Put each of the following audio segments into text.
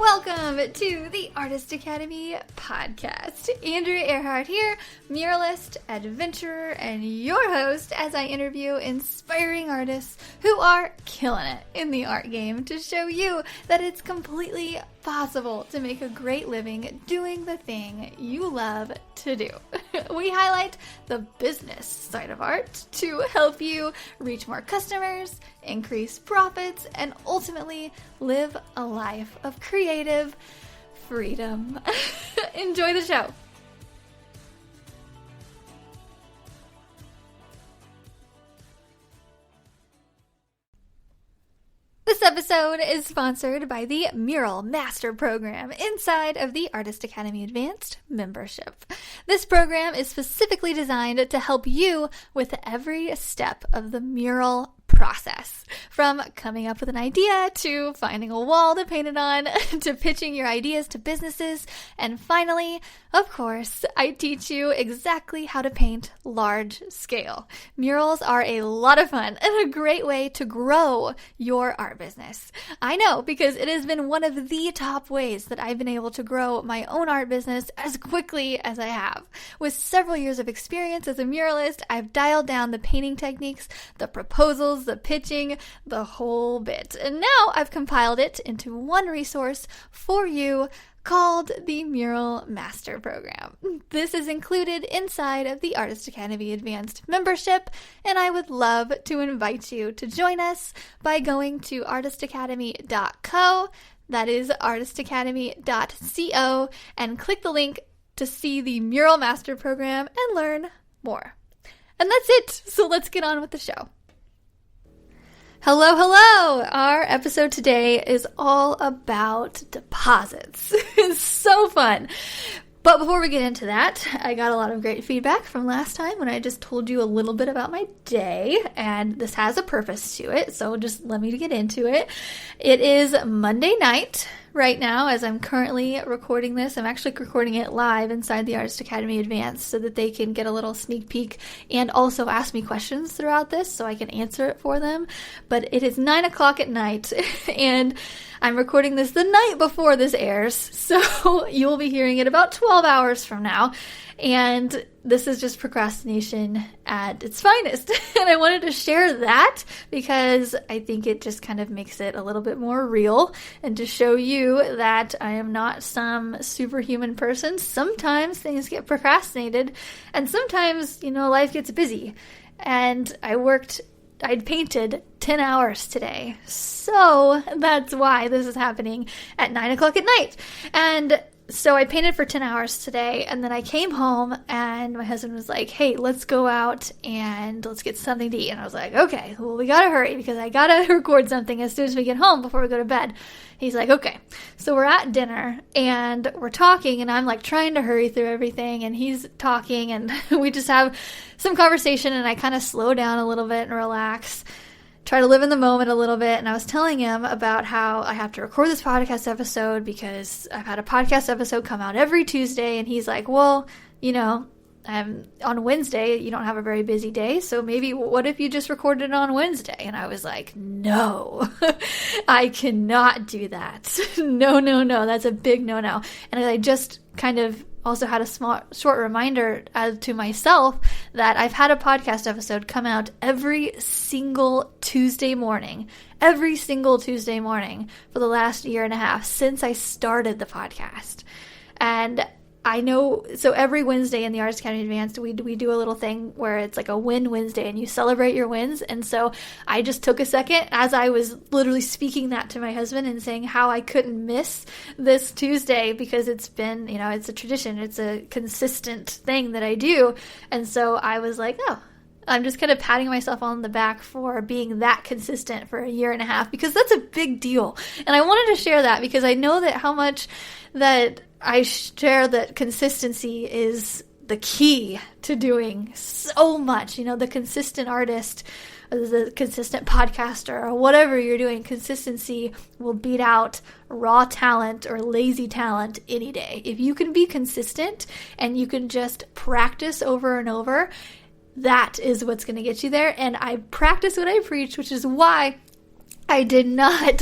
Welcome to the Artist Academy podcast. Andrea Earhart here, muralist, adventurer, and your host as I interview inspiring artists who are killing it in the art game to show you that it's completely possible to make a great living doing the thing you love to do. We highlight the business side of art to help you reach more customers, increase profits, and ultimately live a life of creative freedom. Enjoy the show. This episode is sponsored by the Mural Master Program inside of the Artist Academy Advanced membership. This program is specifically designed to help you with every step of the mural process, from coming up with an idea to finding a wall to paint it on to pitching your ideas to businesses, and finally, of course, I teach you exactly how to paint large scale. Murals are a lot of fun and a great way to grow your art business. I know, because it has been one of the top ways that I've been able to grow my own art business as quickly as I have. With several years of experience as a muralist, I've dialed down the painting techniques, the proposals, the pitching, the whole bit. And now I've compiled it into one resource for you called the Mural Master Program. This is included inside of the Artist Academy Advanced membership, and I would love to invite you to join us by going to artistacademy.co, that is artistacademy.co, and click the link to see the Mural Master Program and learn more. And that's it, so let's get on with the show. Hello, hello! Our episode today is all about deposits. It's so fun. But before we get into that, I got a lot of great feedback from last time when I just told you a little bit about my day, and this has a purpose to it, so just let me get into it. It is Monday night right now as I'm currently recording this. I'm actually recording it live inside the Artist Academy Advanced so that they can get a little sneak peek and also ask me questions throughout this so I can answer it for them. But it is 9 o'clock at night and I'm recording this the night before this airs, so you will be hearing it about 12 hours from now. And this is just procrastination at its finest. And I wanted to share that because I think it just kind of makes it a little bit more real and to show you that I am not some superhuman person. Sometimes things get procrastinated and sometimes, life gets busy. And I'd painted 10 hours today. So that's why this is happening at 9 o'clock at night. And so I painted for 10 hours today, and then I came home, and my husband was like, hey, let's go out and let's get something to eat. And I was like, okay, well, we gotta hurry because I gotta record something as soon as we get home before we go to bed. He's like, okay. So we're at dinner, and we're talking, and I'm like trying to hurry through everything, and he's talking, and we just have some conversation, and I kind of slow down a little bit and relax. Try to live in the moment a little bit. And I was telling him about how I have to record this podcast episode because I've had a podcast episode come out every Tuesday. And he's like, well, on Wednesday, you don't have a very busy day. So maybe what if you just recorded it on Wednesday? And I was like, no, I cannot do that. No. That's a big no. And I just kind of also had a short reminder to myself that I've had a podcast episode come out every single Tuesday morning for the last year and a half since I started the podcast. And I know, so every Wednesday in the Artist Academy Advanced, we do a little thing where it's like a win Wednesday and you celebrate your wins. And so I just took a second as I was literally speaking that to my husband and saying how I couldn't miss this Tuesday because it's been, it's a tradition. It's a consistent thing that I do. And so I was like, oh, I'm just kind of patting myself on the back for being that consistent for a year and a half because that's a big deal. And I wanted to share that because I know that how much that I share that consistency is the key to doing so much. The consistent artist, or the consistent podcaster, or whatever you're doing, consistency will beat out raw talent or lazy talent any day. If you can be consistent and you can just practice over and over, that is what's going to get you there. And I practice what I preach, which is why I did not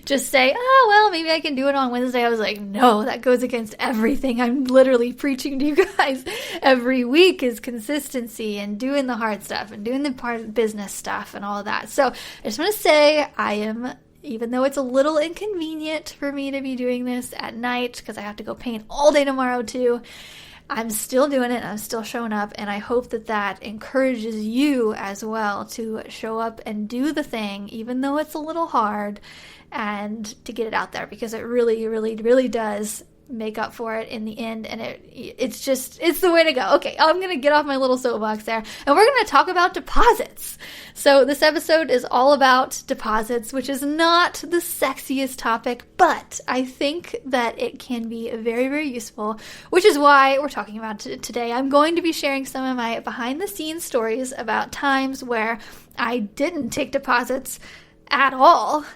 just say, oh, well, maybe I can do it on Wednesday. I was like, no, that goes against everything I'm literally preaching to you guys every week, is consistency and doing the hard stuff and doing the part of business stuff and all of that. So I just want to say even though it's a little inconvenient for me to be doing this at night because I have to go paint all day tomorrow too, I'm still doing it. I'm still showing up, and I hope that encourages you as well to show up and do the thing, even though it's a little hard, and to get it out there, because it really, really, really does make up for it in the end, and it's the way to go. Okay, I'm gonna get off my little soapbox there, and we're gonna talk about deposits. So this episode is all about deposits, which is not the sexiest topic, but I think that it can be very, very useful, which is why we're talking about it today. I'm going to be sharing some of my behind the scenes stories about times where I didn't take deposits at all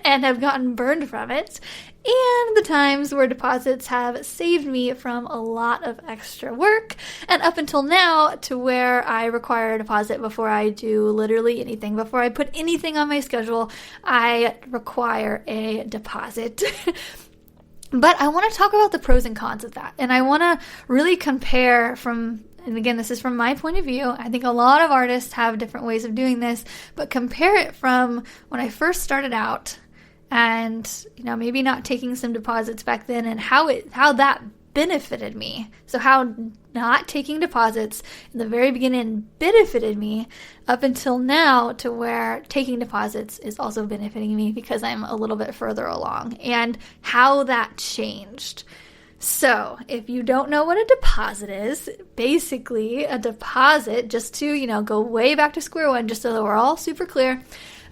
and have gotten burned from it, and the times where deposits have saved me from a lot of extra work, and up until now to where I require a deposit before I do literally anything. Before I put anything on my schedule, I require a deposit. But I want to talk about the pros and cons of that, and I want to really compare and again, this is from my point of view. I think a lot of artists have different ways of doing this, but compare it from when I first started out and, maybe not taking some deposits back then, and how that benefited me. So how not taking deposits in the very beginning benefited me up until now, to where taking deposits is also benefiting me because I'm a little bit further along, and how that changed. So if you don't know what a deposit is, basically a deposit, just to, go way back to square one, just so that we're all super clear,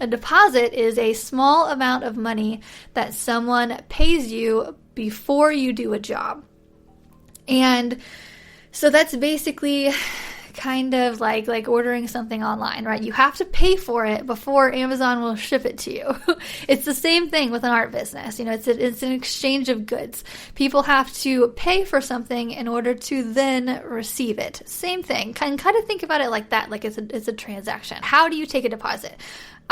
a deposit is a small amount of money that someone pays you before you do a job. And so that's basically kind of like ordering something online, right? You have to pay for it before Amazon will ship it to you. It's the same thing with an art business. It's an exchange of goods. People have to pay for something in order to then receive it. Same thing. Kind of think about it like that, like it's a transaction. How do you take a deposit?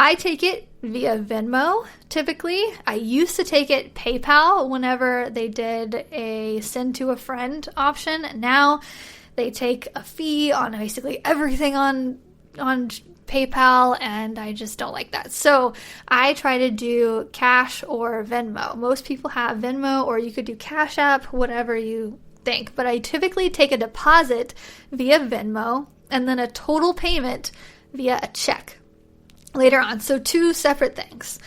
I take it via Venmo, typically. I used to take it PayPal whenever they did a send to a friend option. Now they take a fee on basically everything on PayPal, and I just don't like that. So I try to do cash or Venmo. Most people have Venmo, or you could do Cash App, whatever you think. But I typically take a deposit via Venmo and then a total payment via a check later on. So two separate things.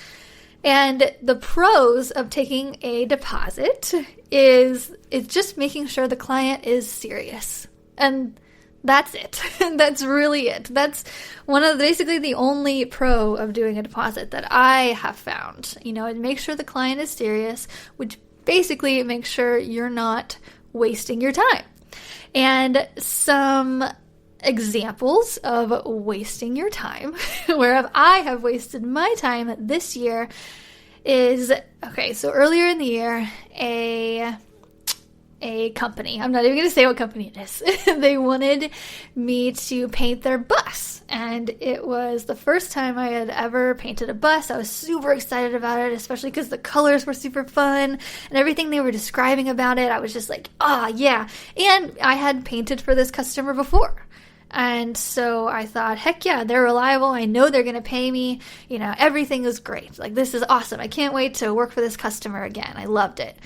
And the pros of taking a deposit is it's just making sure the client is serious. And that's it. That's really it. That's basically the only pro of doing a deposit that I have found. It makes sure the client is serious, which basically makes sure you're not wasting your time. And some examples of wasting your time, where I have wasted my time this year, is, so earlier in the year, a company, I'm not even going to say what company it is, they wanted me to paint their bus, and it was the first time I had ever painted a bus. I was super excited about it, especially because the colors were super fun, and everything they were describing about it, I was just like, yeah. And I had painted for this customer before. And so I thought, heck yeah, they're reliable. I know they're going to pay me. Everything is great. Like, this is awesome. I can't wait to work for this customer again. I loved it.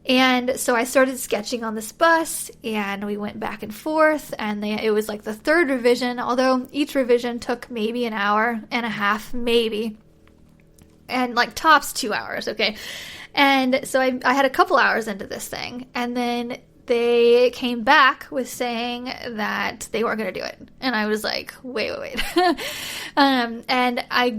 And so I started sketching on this bus, and we went back and forth, and it was like the third revision, although each revision took maybe an hour and a half, maybe, and like tops 2 hours, okay? And so I had a couple hours into this thing, and then they came back with saying that they weren't going to do it. And I was like, wait. And I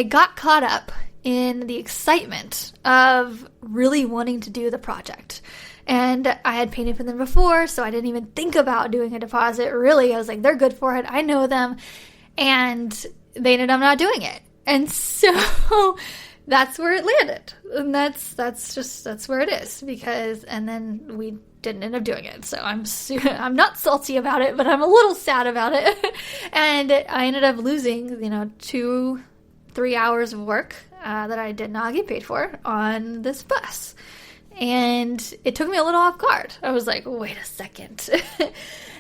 got caught up in the excitement of really wanting to do the project. And I had painted for them before, so I didn't even think about doing a deposit. Really, I was like, they're good for it. I know them. And they ended up not doing it. And so that's where it landed. And that's where it is. And then we didn't end up doing it. So I'm not salty about it, but I'm a little sad about it. And I ended up losing, 3 hours of work that I did not get paid for on this bus. And it took me a little off guard. I was like, wait a second.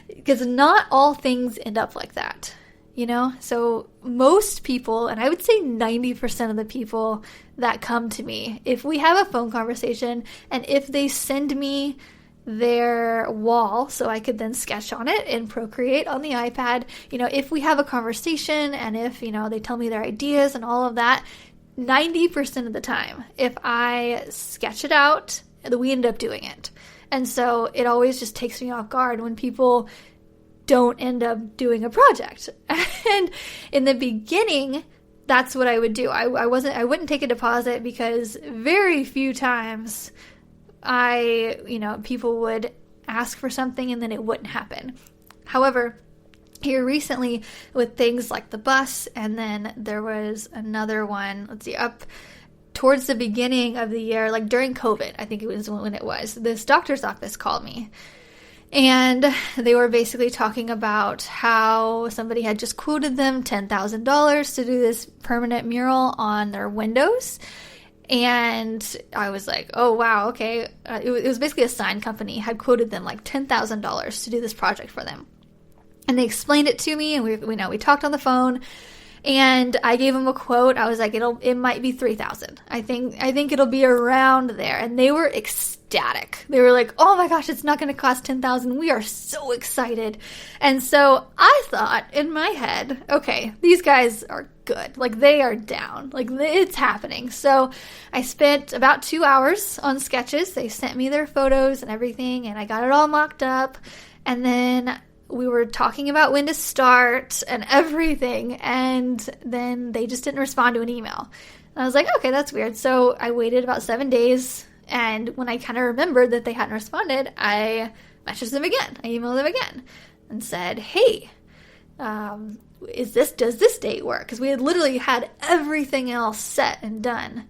Because not all things end up like that, you know? So most people, and I would say 90% of the people that come to me, if we have a phone conversation and if they send me their wall so I could then sketch on it in Procreate on the iPad, you know, if we have a conversation and if, you know, they tell me their ideas and all of that, 90% of the time, if I sketch it out, we end up doing it. And so it always just takes me off guard when people don't end up doing a project. And in the beginning, that's what I would do. I wouldn't take a deposit because very few times people would ask for something and then it wouldn't happen. However, here recently with things like the bus, and then there was another one, up towards the beginning of the year, like during COVID, I think it was when it was, this doctor's office called me. And they were basically talking about how somebody had just quoted them $10,000 to do this permanent mural on their windows. And I was like, oh, wow, okay. It was basically a sign company had quoted them like $10,000 to do this project for them. And they explained it to me, and we talked on the phone, and I gave them a quote. I was like, it might be $3,000. I think it'll be around there. And they were ecstatic. They were like, oh my gosh, it's not going to cost $10,000. We are so excited. And so I thought in my head, okay, these guys are good. Like, they are down. Like, it's happening. So I spent about 2 hours on sketches. They sent me their photos and everything, and I got it all mocked up. And then we were talking about when to start and everything, and then they just didn't respond to an email. And I was like, okay, that's weird. So I waited about 7 days, and when I kind of remembered that they hadn't responded, I messaged them again. I emailed them again and said, hey, does this date work? Because we had literally had everything else set and done.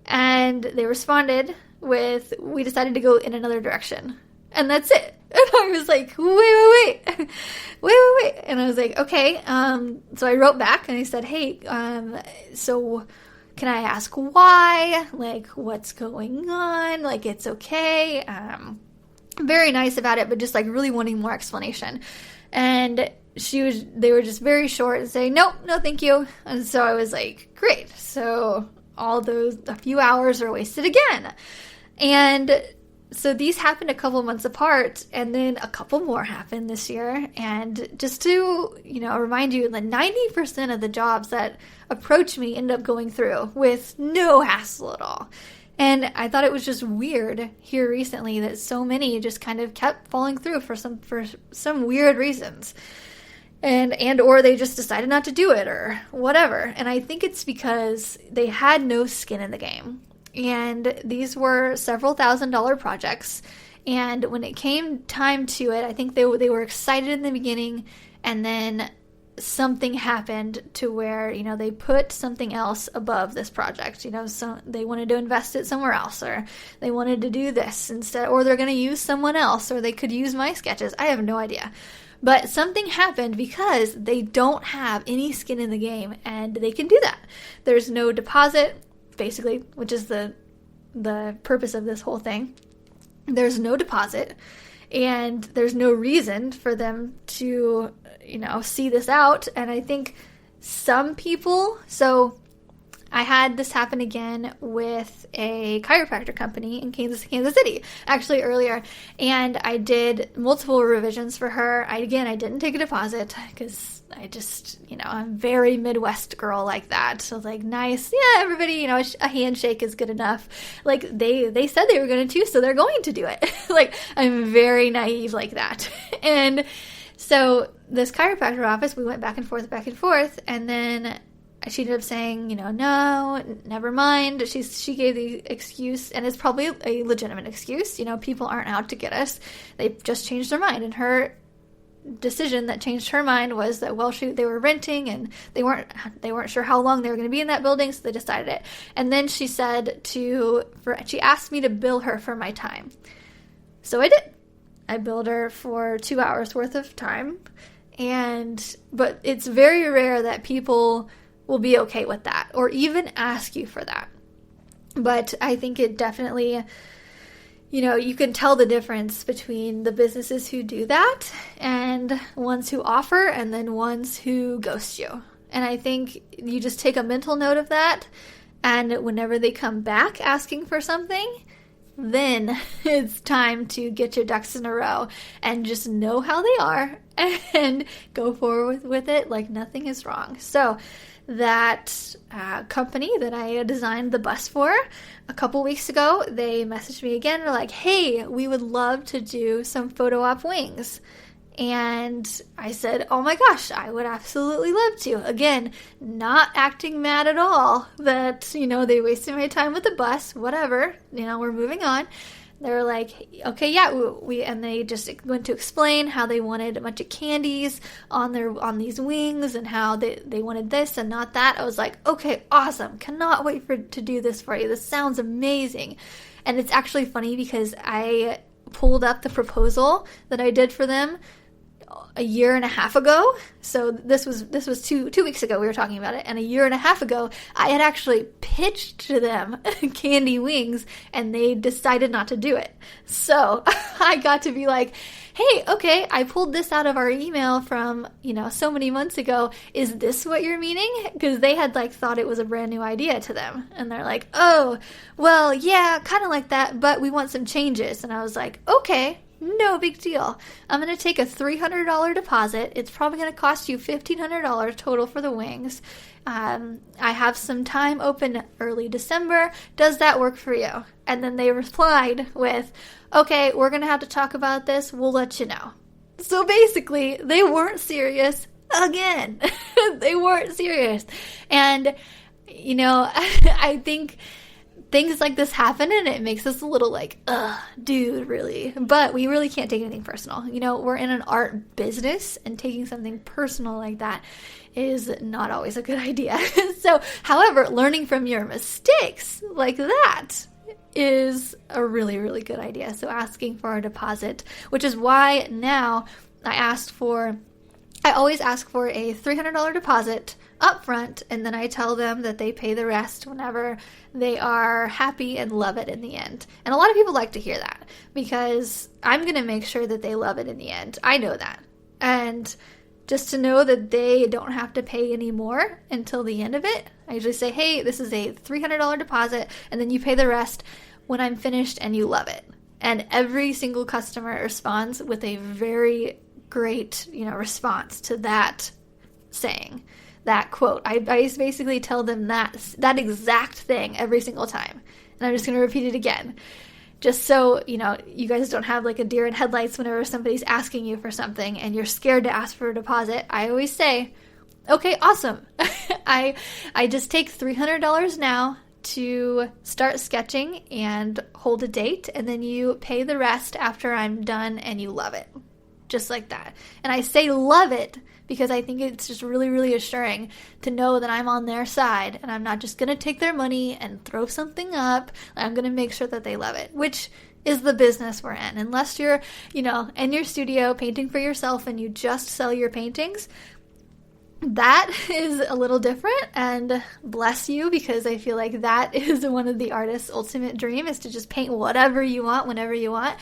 And they responded with, we decided to go in another direction. And that's it. And I was like, wait. And I was like, okay. So I wrote back and I said, hey, so can I ask why? Like, what's going on? Like, it's okay. Very nice about it, but just like really wanting more explanation. And they were just very short and saying, no, thank you. And so I was like, great. So a few hours are wasted again. And so these happened a couple months apart, and then a couple more happened this year. And just to, remind you that 90% of the jobs that approach me end up going through with no hassle at all. And I thought it was just weird here recently that so many just kind of kept falling through for some weird reasons. And or they just decided not to do it or whatever. And I think it's because they had no skin in the game. And these were several $1,000 projects. And when it came time to it, I think they were excited in the beginning, and then something happened to where, they put something else above this project. So they wanted to invest it somewhere else, or they wanted to do this instead, or they're going to use someone else, or they could use my sketches. I have no idea. But something happened because they don't have any skin in the game, and they can do that. There's no deposit, basically, which is the purpose of this whole thing. There's no deposit, and there's no reason for them to, see this out. And I think some people, so I had this happen again with a chiropractor company in Kansas City, actually earlier, and I did multiple revisions for her. I didn't take a deposit because I just, I'm very Midwest girl like that. So I was like, nice, yeah, everybody, a handshake is good enough. Like they said they were going to, so they're going to do it. Like, I'm very naive like that. And so this chiropractor office, we went back and forth, and then she ended up saying, no, never mind. She gave the excuse, and it's probably a legitimate excuse. People aren't out to get us. They just changed their mind. And her decision that changed her mind was that, well, they were renting, and they weren't sure how long they were going to be in that building, so they decided it. And then she said she asked me to bill her for my time. So I did. I billed her for 2 hours worth of time. But it's very rare that people will be okay with that or even ask you for that. But I think it definitely, you can tell the difference between the businesses who do that and ones who offer and then ones who ghost you. And I think you just take a mental note of that, and whenever they come back asking for something, then it's time to get your ducks in a row and just know how they are and go forward with it like nothing is wrong. So that company that I designed the bus for a couple weeks ago, they messaged me again. They're like, hey, we would love to do some photo op wings. And I said, oh my gosh, I would absolutely love to. Again, not acting mad at all that, they wasted my time with the bus, whatever, we're moving on. They were like, okay, yeah, and they just went to explain how they wanted a bunch of candies on these wings and how they wanted this and not that. I was like, okay, awesome. Cannot wait to do this for you. This sounds amazing. And it's actually funny because I pulled up the proposal that I did for them a year and a half ago. So this was two weeks ago we were talking about it, and a year and a half ago I had actually pitched to them candy wings and they decided not to do it. So I got to be like, hey, okay, I pulled this out of our email from, so many months ago. Is this what you're meaning? Because they had thought it was a brand new idea to them. And they're like, oh, well, yeah, kind of like that, but we want some changes. And I was like, okay, no big deal. I'm going to take a $300 deposit. It's probably going to cost you $1,500 total for the wings. I have some time open early December. Does that work for you? And then they replied with, okay, we're going to have to talk about this. We'll let you know. So basically, they weren't serious again. They weren't serious. And, I think things like this happen and it makes us a little like, dude, really? But we really can't take anything personal. We're in an art business, and taking something personal like that is not always a good idea. So, however, learning from your mistakes like that is a really, really good idea. So asking for a deposit, which is why now I always ask for a $300 deposit up front, and then I tell them that they pay the rest whenever they are happy and love it in the end. And a lot of people like to hear that because I'm going to make sure that they love it in the end. I know that. And just to know that they don't have to pay any more until the end of it, I usually say, hey, this is a $300 deposit, and then you pay the rest when I'm finished and you love it. And every single customer responds with a very great, response to that saying, that quote. I basically tell them that exact thing every single time. And I'm just going to repeat it again. Just so, you guys don't have like a deer in headlights whenever somebody's asking you for something and you're scared to ask for a deposit. I always say, okay, awesome. I just take $300 now to start sketching and hold a date, and then you pay the rest after I'm done and you love it. Just like that. And I say love it because I think it's just really, really assuring to know that I'm on their side and I'm not just going to take their money and throw something up. I'm going to make sure that they love it, which is the business we're in. Unless you're, in your studio painting for yourself and you just sell your paintings, that is a little different, and bless you, because I feel like that is one of the artist's ultimate dream, is to just paint whatever you want, whenever you want.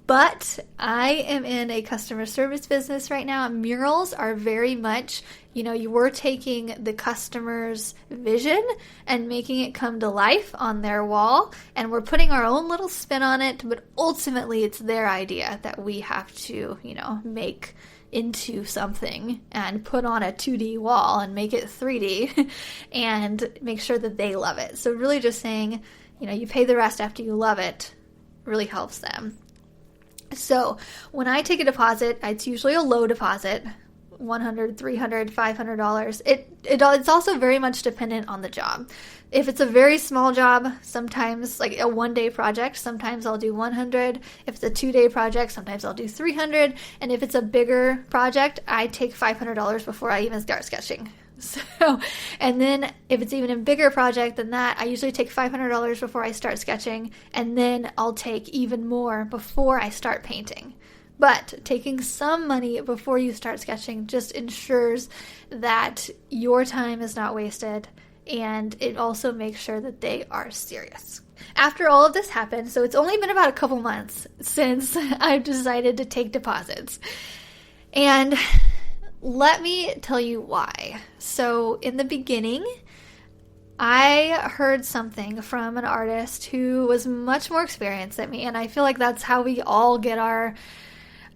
But I am in a customer service business right now. Murals are very much, you were taking the customer's vision and making it come to life on their wall, and we're putting our own little spin on it, but ultimately it's their idea that we have to, make into something and put on a 2D wall and make it 3D and make sure that they love it. So really just saying, you pay the rest after you love it really helps them. So when I take a deposit, it's usually a low deposit, $100, $300, $500. It's also very much dependent on the job. If it's a very small job, sometimes like a one-day project, sometimes I'll do $100. If it's a 2-day project, sometimes I'll do $300. And if it's a bigger project, I take $500 before I even start sketching. So, and then if it's even a bigger project than that, I usually take $500 before I start sketching, and then I'll take even more before I start painting. But taking some money before you start sketching just ensures that your time is not wasted, and it also makes sure that they are serious. After all of this happened, so it's only been about a couple months since I've decided to take deposits. And let me tell you why. So in the beginning, I heard something from an artist who was much more experienced than me, and I feel like that's how we all get our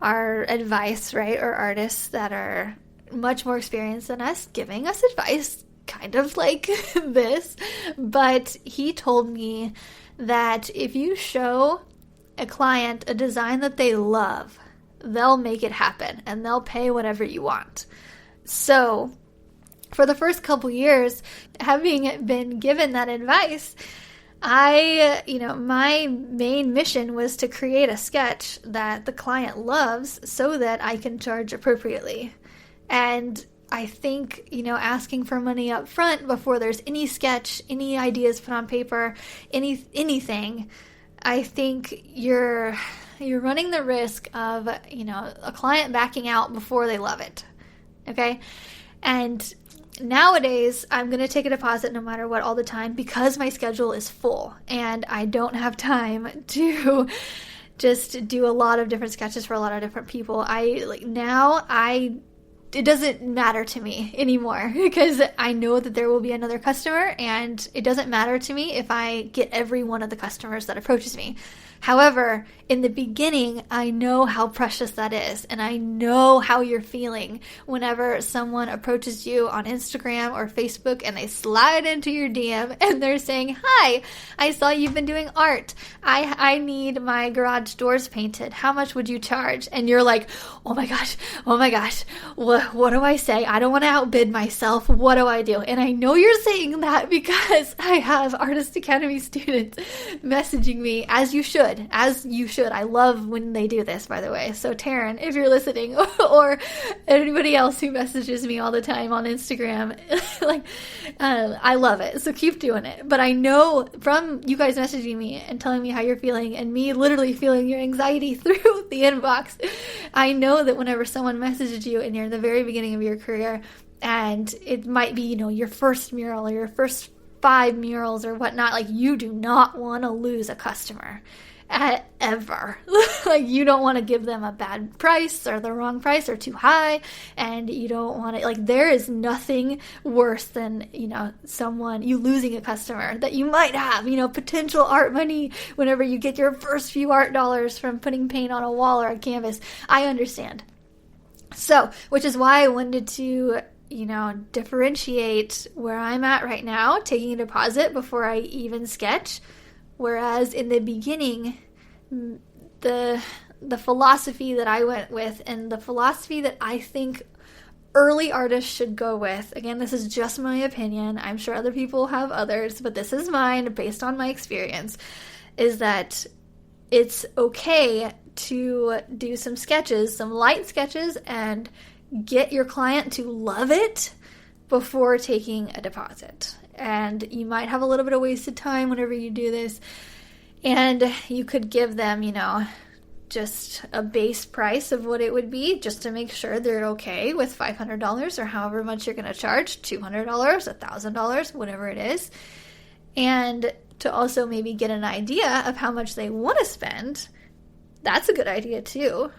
advice, right? Or artists that are much more experienced than us giving us advice, kind of like this. But he told me that if you show a client a design that they love, they'll make it happen and they'll pay whatever you want. So for the first couple years, having been given that advice, my main mission was to create a sketch that the client loves so that I can charge appropriately. And I think, asking for money up front before there's any sketch, any ideas put on paper, anything, I think you're running the risk of, a client backing out before they love it. Okay? And nowadays, I'm going to take a deposit no matter what all the time because my schedule is full and I don't have time to just do a lot of different sketches for a lot of different people. It doesn't matter to me anymore because I know that there will be another customer, and it doesn't matter to me if I get every one of the customers that approaches me. However, in the beginning, I know how precious that is, and I know how you're feeling whenever someone approaches you on Instagram or Facebook and they slide into your DM and they're saying, "Hi, I saw you've been doing art. I need my garage doors painted. How much would you charge?" And you're like, oh my gosh, what do I say? I don't want to outbid myself. What do I do? And I know you're saying that because I have Artist Academy students messaging me, as you should. I love when they do this, by the way. So Taryn, if you're listening, or anybody else who messages me all the time on Instagram, I love it. So keep doing it. But I know from you guys messaging me and telling me how you're feeling and me literally feeling your anxiety through the inbox, I know that whenever someone messages you and you're in the very beginning of your career, and it might be, your first mural or your first 5 murals or whatnot, you do not want to lose a customer. Ever. You don't want to give them a bad price or the wrong price or too high, and you don't want to, there is nothing worse than, you losing a customer that you might have, potential art money whenever you get your first few art dollars from putting paint on a wall or a canvas. I understand. So, which is why I wanted to differentiate where I'm at right now, taking a deposit before I even sketch. Whereas in the beginning, the philosophy that I went with and the philosophy that I think early artists should go with, again, this is just my opinion, I'm sure other people have others, but this is mine based on my experience, is that it's okay to do some sketches, some light sketches, and get your client to love it before taking a deposit. And you might have a little bit of wasted time whenever you do this, and you could give them, just a base price of what it would be just to make sure they're okay with $500 or however much you're going to charge, $200, $1,000, whatever it is, and to also maybe get an idea of how much they want to spend. That's a good idea too,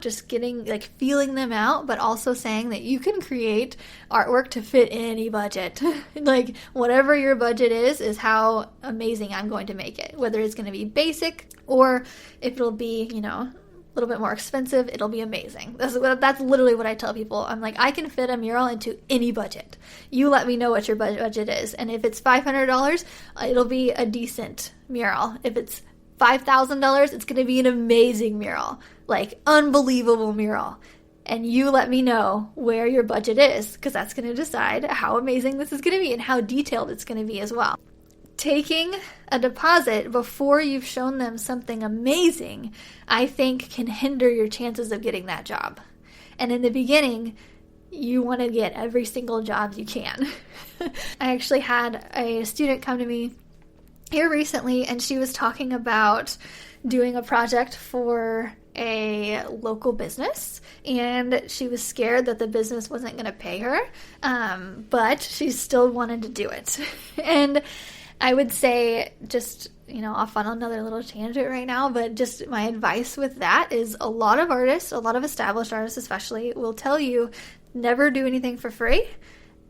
just getting, feeling them out, but also saying that you can create artwork to fit any budget. Whatever your budget is how amazing I'm going to make it. Whether it's going to be basic or if it'll be, a little bit more expensive, it'll be amazing. That's literally what I tell people. I'm like, I can fit a mural into any budget. You let me know what your budget is. And if it's $500, it'll be a decent mural. If it's $5,000, it's going to be an amazing mural, unbelievable mural. And you let me know where your budget is, because that's going to decide how amazing this is going to be and how detailed it's going to be as well. Taking a deposit before you've shown them something amazing, I think, can hinder your chances of getting that job. And in the beginning, you want to get every single job you can. I actually had a student come to me here recently, and she was talking about doing a project for a local business, and she was scared that the business wasn't going to pay her, but she still wanted to do it. And I would say, just, off on another little tangent right now, but just my advice with that is a lot of artists, a lot of established artists especially, will tell you never do anything for free.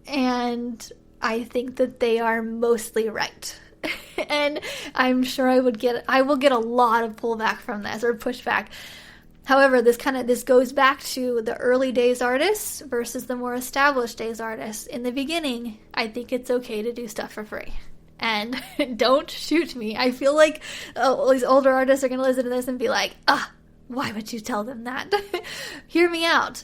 And I think that they are mostly right. And I'm sure I will get a lot of pullback from this, or pushback. However, this goes back to the early days artists versus the more established days artists. In the beginning, I think it's okay to do stuff for free. And don't shoot me. I feel like all these older artists are going to listen to this and be like, why would you tell them that? Hear me out.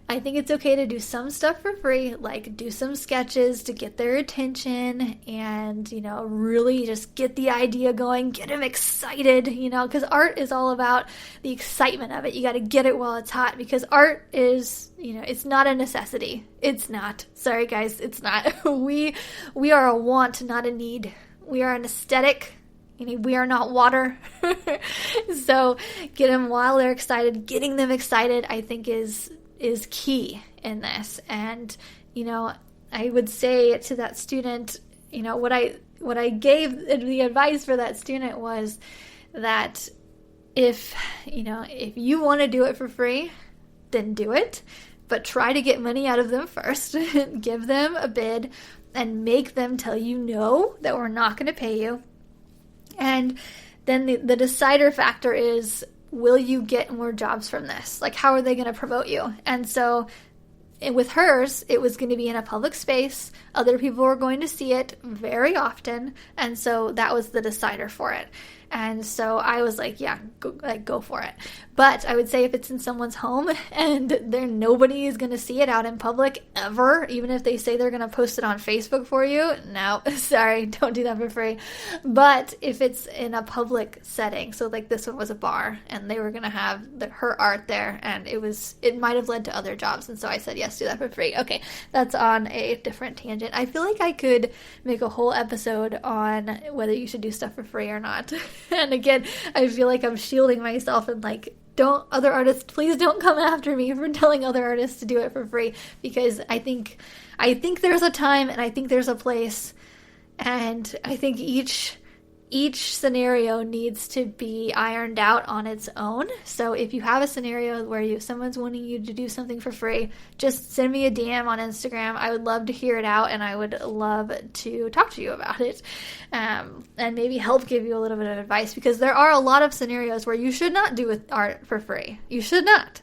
I think it's okay to do some stuff for free, like do some sketches to get their attention and, really just get the idea going, get them excited, because art is all about the excitement of it. You got to get it while it's hot, because art is, it's not a necessity. It's not. Sorry, guys, it's not. We are a want, not a need. We are an aesthetic. We are not water. So get them while they're excited. Getting them excited, I think, is key in this. And I would say to that student, what I gave the advice for that student was that if you want to do it for free, then do it, but try to get money out of them first. Give them a bid and make them tell you no, that we're not going to pay you. And then the decider factor is, will you get more jobs from this? Like, how are they going to promote you? And so with hers, it was going to be in a public space. Other people were going to see it very often. And so that was the decider for it. And so I was like, yeah, go for it. But I would say if it's in someone's home and nobody is going to see it out in public ever, even if they say they're going to post it on Facebook for you, no, sorry, don't do that for free. But if it's in a public setting, so like this one was a bar and they were going to have her art there, and it might have led to other jobs. And so I said, yes, do that for free. Okay, that's on a different tangent. I feel like I could make a whole episode on whether you should do stuff for free or not. And again, I feel like I'm shielding myself and like, other artists, please don't come after me for telling other artists to do it for free, because I think there's a time and I think there's a place, and I think each scenario needs to be ironed out on its own. So if you have a scenario where someone's wanting you to do something for free, just send me a DM on Instagram. I would love to hear it out, and I would love to talk to you about it, and maybe help give you a little bit of advice, because there are a lot of scenarios where you should not do art for free. You should not.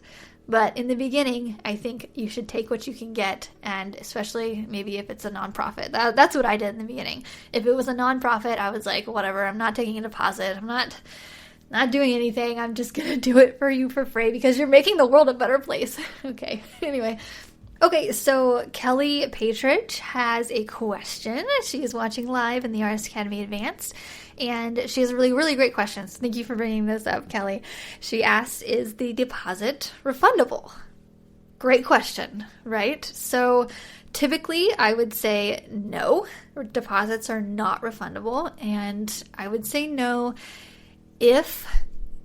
But in the beginning, I think you should take what you can get, and especially maybe if it's a nonprofit. That's what I did in the beginning. If it was a nonprofit, I was like, whatever, I'm not taking a deposit. I'm not doing anything. I'm just going to do it for you for free, because you're making the world a better place. Okay, anyway. Okay, so Kelly Patridge has a question. She is watching live in the Artist Academy Advanced, and she has a really, really great question. So thank you for bringing this up, Kelly. She asks, is the deposit refundable? Great question, right? So typically I would say no, deposits are not refundable, and I would say no if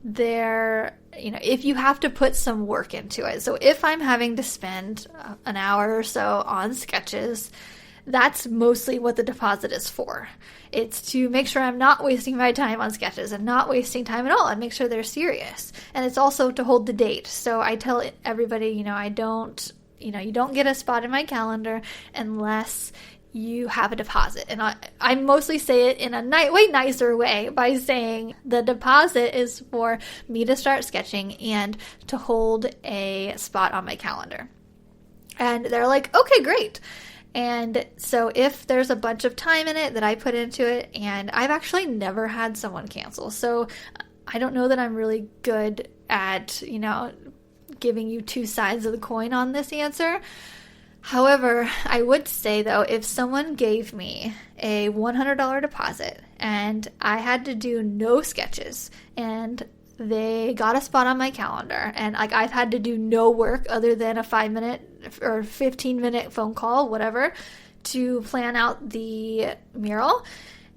if you have to put some work into it. So if I'm having to spend an hour or so on sketches, that's mostly what the deposit is for. It's to make sure I'm not wasting my time on sketches and not wasting time at all, and make sure they're serious. And it's also to hold the date. So I tell everybody, you don't get a spot in my calendar unless you have a deposit. And I mostly say it in a way nicer way by saying the deposit is for me to start sketching and to hold a spot on my calendar. And they're like, okay, great. And so if there's a bunch of time in it that I put into it, and I've actually never had someone cancel. So I don't know that I'm really good at, giving you two sides of the coin on this answer. However, I would say, though, if someone gave me a $100 deposit and I had to do no sketches and they got a spot on my calendar, and I've had to do no work other than a 5-minute or 15-minute phone call, whatever, to plan out the mural,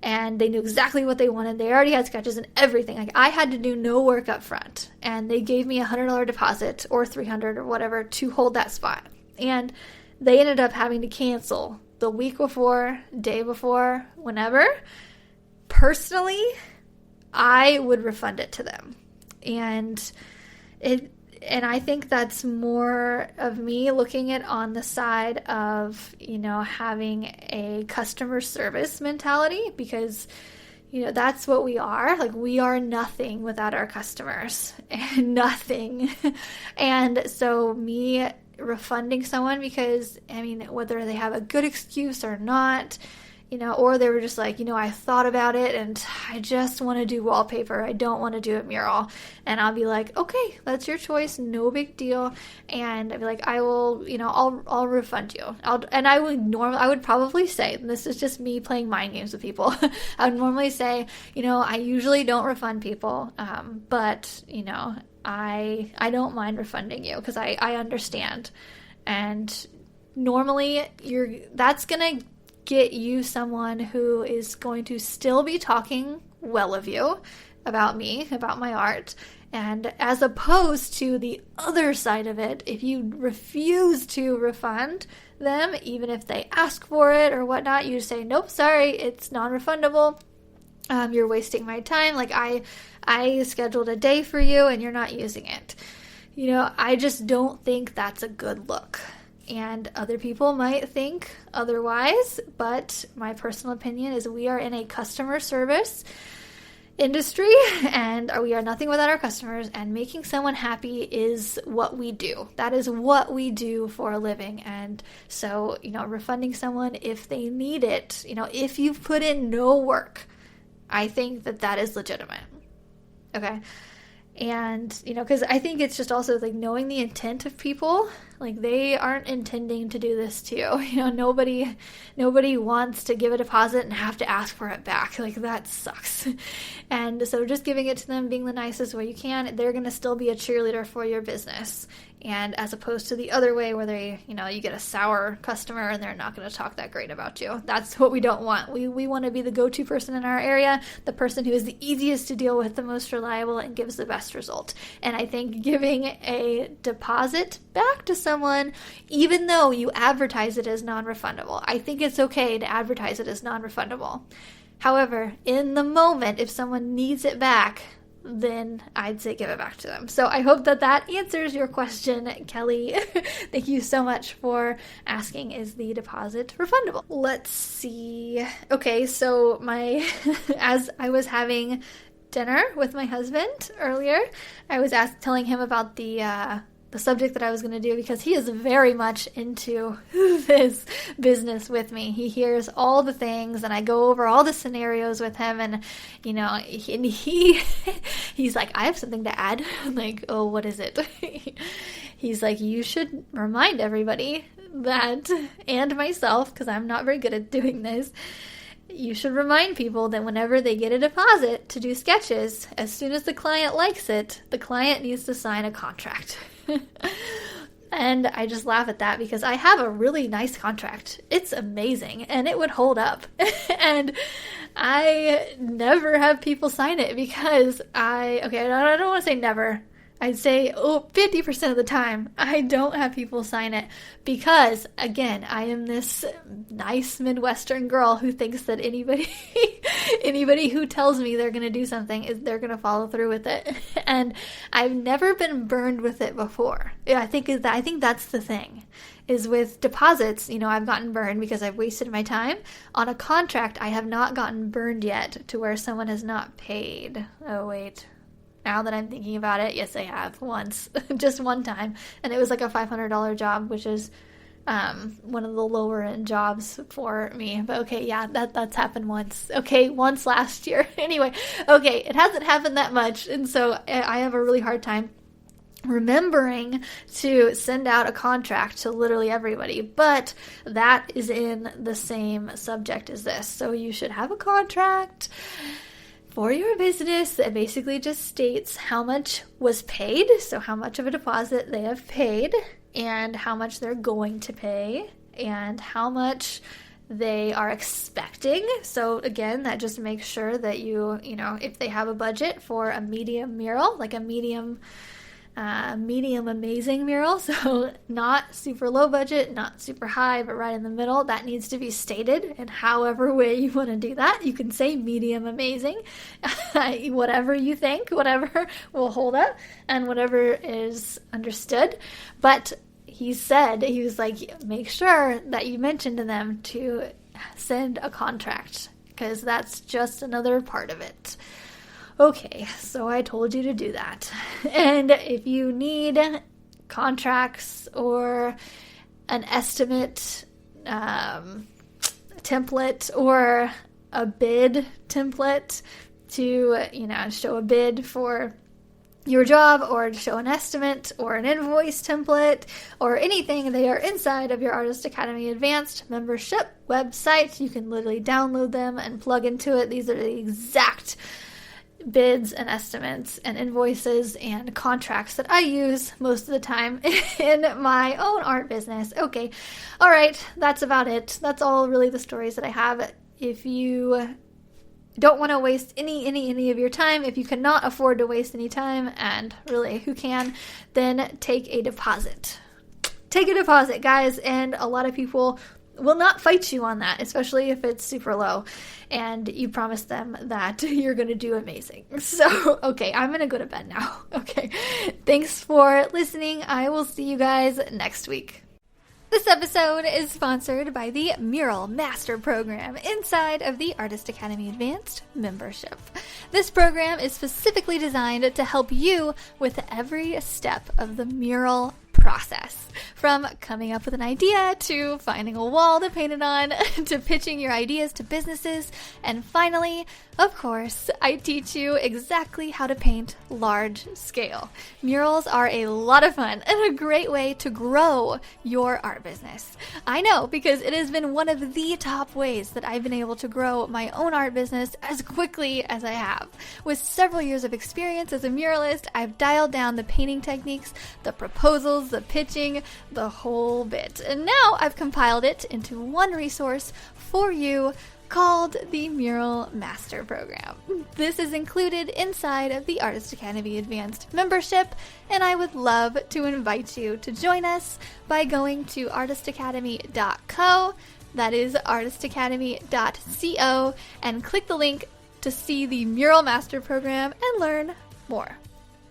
and they knew exactly what they wanted. They already had sketches and everything. Like, I had to do no work up front, and they gave me $100 deposit or $300 or whatever to hold that spot. And they ended up having to cancel the week before, day before, whenever. Personally, I would refund it to them. And I think that's more of me looking at on the side of, having a customer service mentality, because, that's what we are. Like, we are nothing without our customers, and nothing. And so me refunding someone because, whether they have a good excuse or not, or they were just like, I thought about it and I just want to do wallpaper. I don't want to do a mural. And I'll be like, okay, that's your choice. No big deal. And I'd be like, I will, I'll refund you. I would probably say, and this is just me playing mind games with people. I would normally say, I usually don't refund people. But, I don't mind refunding you because I understand. And normally that's going to get you someone who is going to still be talking well of you, about me, about my art. And as opposed to the other side of it, if you refuse to refund them, even if they ask for it or whatnot, you say, nope, sorry, it's non-refundable. You're wasting my time. Like, I scheduled a day for you and you're not using it. I just don't think that's a good look. And other people might think otherwise, but my personal opinion is we are in a customer service industry, and we are nothing without our customers, and making someone happy is what we do. That is what we do for a living. And so, refunding someone if they need it, if you've put in no work, I think that is legitimate. Okay. And, because I think it's just also like knowing the intent of people. Like, they aren't intending to do this to you. Nobody wants to give a deposit and have to ask for it back. Like, that sucks. And so just giving it to them, being the nicest way you can, they're going to still be a cheerleader for your business. And as opposed to the other way where they, you get a sour customer and they're not going to talk that great about you. That's what we don't want. We want to be the go-to person in our area, the person who is the easiest to deal with, the most reliable, and gives the best result. And I think giving a deposit back to someone, even though you advertise it as non-refundable, I think it's okay to advertise it as non-refundable. However, in the moment, if someone needs it back, then I'd say give it back to them. So I hope that answers your question, Kelly. Thank you so much for asking, is the deposit refundable? Let's see. Okay, so as I was having dinner with my husband earlier, I was telling him about the subject that I was going to do, because he is very much into this business with me. He hears all the things, and I go over all the scenarios with him, and he's like, I have something to add. I'm like, oh, what is it? He's like, you should remind everybody that, and myself, because I'm not very good at doing this, you should remind people that whenever they get a deposit to do sketches, as soon as the client likes it, the client needs to sign a contract. And I just laugh at that because I have a really nice contract. It's amazing, and it would hold up. And I never have people sign it because I don't want to say never. I'd say 50% of the time I don't have people sign it because, again, I am this nice Midwestern girl who thinks that anybody who tells me they're going to do something, they're going to follow through with it. And I've never been burned with it before. I think that's the thing. Is with deposits, I've gotten burned because I've wasted my time. On a contract, I have not gotten burned yet to where someone has not paid. Oh, wait. Now that I'm thinking about it, yes, I have once, just one time, and it was like a $500 job, which is one of the lower end jobs for me. But okay, yeah, that's happened once. Okay, once last year. Anyway, okay, it hasn't happened that much, and so I have a really hard time remembering to send out a contract to literally everybody, but that is in the same subject as this. So you should have a contract for your business that basically just states how much was paid, so how much of a deposit they have paid, and how much they're going to pay, and how much they are expecting. So again, that just makes sure that you know, if they have a budget for a medium mural, like a medium amazing mural, so not super low budget, not super high, but right in the middle, that needs to be stated. And however way you want to do that, you can say medium amazing, whatever you think, whatever will hold up and whatever is understood. But he was like, make sure that you mention to them to send a contract, because that's just another part of it. Okay, so I told you to do that. And if you need contracts or an estimate template or a bid template to, show a bid for your job, or to show an estimate or an invoice template or anything, they are inside of your Artist Academy Advanced membership website. You can literally download them and plug into it. These are the exact bids and estimates and invoices and contracts that I use most of the time in my own art business. Okay, all right, that's about it. That's all really the stories that I have. If you don't want to waste any of your time, if you cannot afford to waste any time, and really, who can, then take a deposit. Take a deposit, guys, and a lot of people will not fight you on that, especially if it's super low and you promise them that you're going to do amazing. So, okay, I'm going to go to bed now. Okay, thanks for listening. I will see you guys next week. This episode is sponsored by the Mural Master Program inside of the Artist Academy Advanced membership. This program is specifically designed to help you with every step of the mural process, from coming up with an idea to finding a wall to paint it on to pitching your ideas to businesses, and finally, of course, I teach you exactly how to paint large scale. Murals are a lot of fun and a great way to grow your art business. I know, because it has been one of the top ways that I've been able to grow my own art business as quickly as I have. With several years of experience as a muralist, I've dialed down the painting techniques, the proposals, the pitching, the whole bit. And now I've compiled it into one resource for you called the Mural Master Program. This is included inside of the Artist Academy Advanced membership, and I would love to invite you to join us by going to artistacademy.co, that is artistacademy.co, and click the link to see the Mural Master Program and learn more.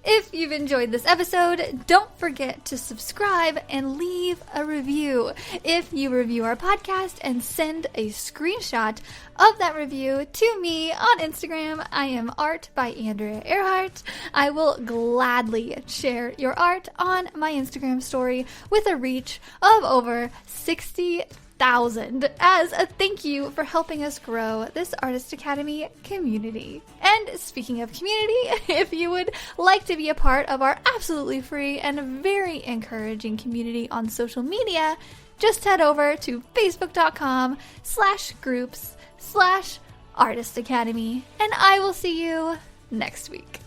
If you've enjoyed this episode, don't forget to subscribe and leave a review. If you review our podcast and send a screenshot of that review to me on Instagram, I am Art by Andrea Earhart. I will gladly share your art on my Instagram story with a reach of over 60,000 as a thank you for helping us grow this Artist Academy community. And speaking of community, if you would like to be a part of our absolutely free and very encouraging community on social media, just head over to facebook.com/groups/Artist Academy, and I will see you next week.